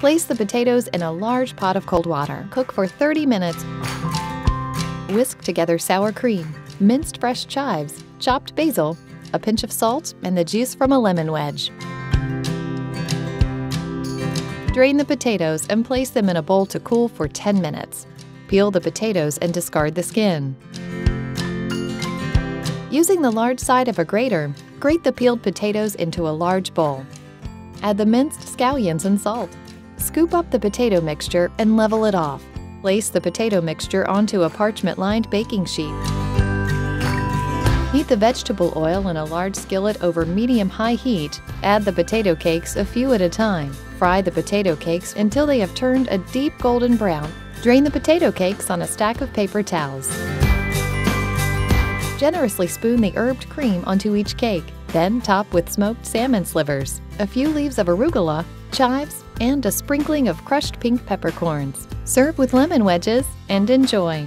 Place the potatoes in a large pot of cold water. Cook for 30 minutes. Whisk together sour cream, minced fresh chives, chopped basil, a pinch of salt, and the juice from a lemon wedge. Drain the potatoes and place them in a bowl to cool for 10 minutes. Peel the potatoes and discard the skin. Using the large side of a grater, grate the peeled potatoes into a large bowl. Add the minced scallions and salt. Scoop up the potato mixture and level it off. Place the potato mixture onto a parchment-lined baking sheet. Heat the vegetable oil in a large skillet over medium-high heat. Add the potato cakes a few at a time. Fry the potato cakes until they have turned a deep golden brown. Drain the potato cakes on a stack of paper towels. Generously spoon the herbed cream onto each cake. Then top with smoked salmon slivers, a few leaves of arugula, chives, and a sprinkling of crushed pink peppercorns. Serve with lemon wedges and enjoy.